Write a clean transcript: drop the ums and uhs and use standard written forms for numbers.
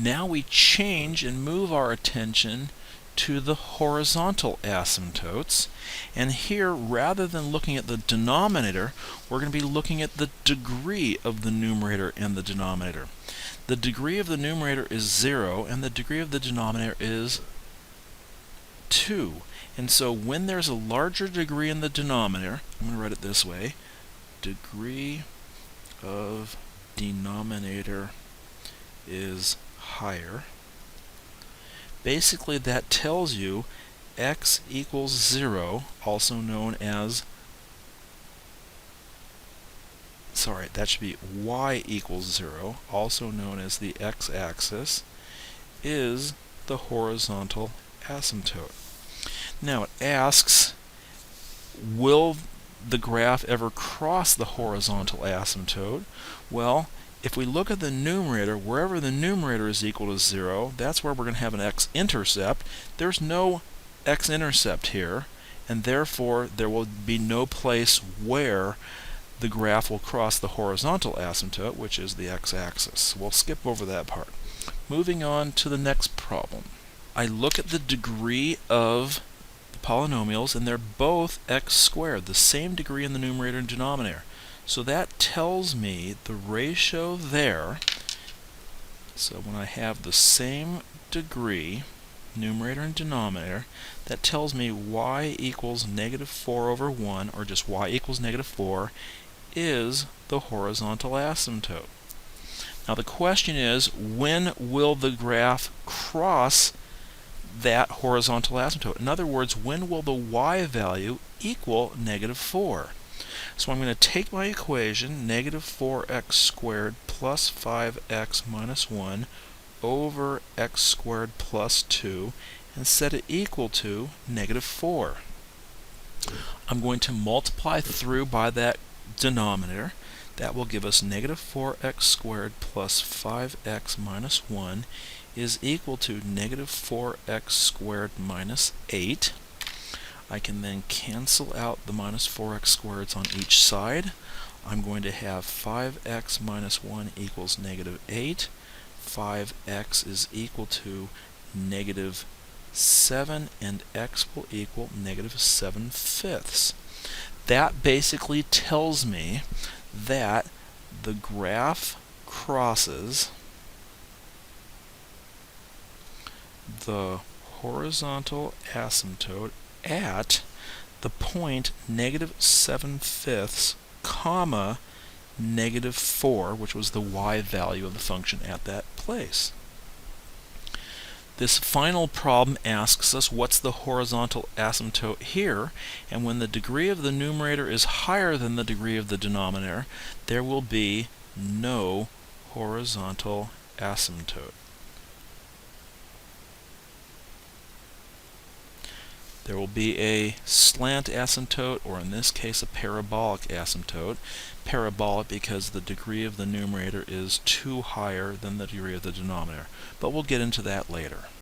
Now we change and move our attention to the horizontal asymptotes, and here, rather than looking at the denominator, we're going to be looking at the degree of the numerator and the denominator. The degree of the numerator is 0 and the degree of the denominator is 2. And so when there's a larger degree in the denominator, I'm going to write it this way: degree of denominator is higher. Basically, that tells you x equals 0, also known as, that should be y equals 0, also known as the x-axis, is the horizontal asymptote. Now it asks, will the graph ever cross the horizontal asymptote? Well, if we look at the numerator, wherever the numerator is equal to 0, that's where we're going to have an x-intercept. There's no x-intercept here, and therefore there will be no place where the graph will cross the horizontal asymptote, which is the x-axis. We'll skip over that part. Moving on to the next problem. I look at the degree of the polynomials, and they're both x squared, the same degree in the numerator and denominator. So that tells me the ratio there, so when I have the same degree, numerator and denominator, that tells me y equals -4/1, or just y equals -4, is the horizontal asymptote. Now the question is, when will the graph cross that horizontal asymptote? In other words, when will the y value equal -4? So I'm going to take my equation, -4x squared plus 5x minus 1 over x squared plus 2, and set it equal to -4. I'm going to multiply through by that denominator. That will give us -4x squared plus 5x minus 1 is equal to -4x squared minus 8. I can then cancel out the minus 4x squareds on each side. I'm going to have 5x minus 1 equals -8. 5x is equal to -7, and x will equal -7/5. That basically tells me that the graph crosses the horizontal asymptote at the point -7/5, comma, -4, which was the y value of the function at that place. This final problem asks us what's the horizontal asymptote here, and when the degree of the numerator is higher than the degree of the denominator, there will be no horizontal asymptote. There will be a slant asymptote, or in this case a parabolic asymptote. Parabolic because the degree of the numerator is 2 higher than the degree of the denominator. But we'll get into that later.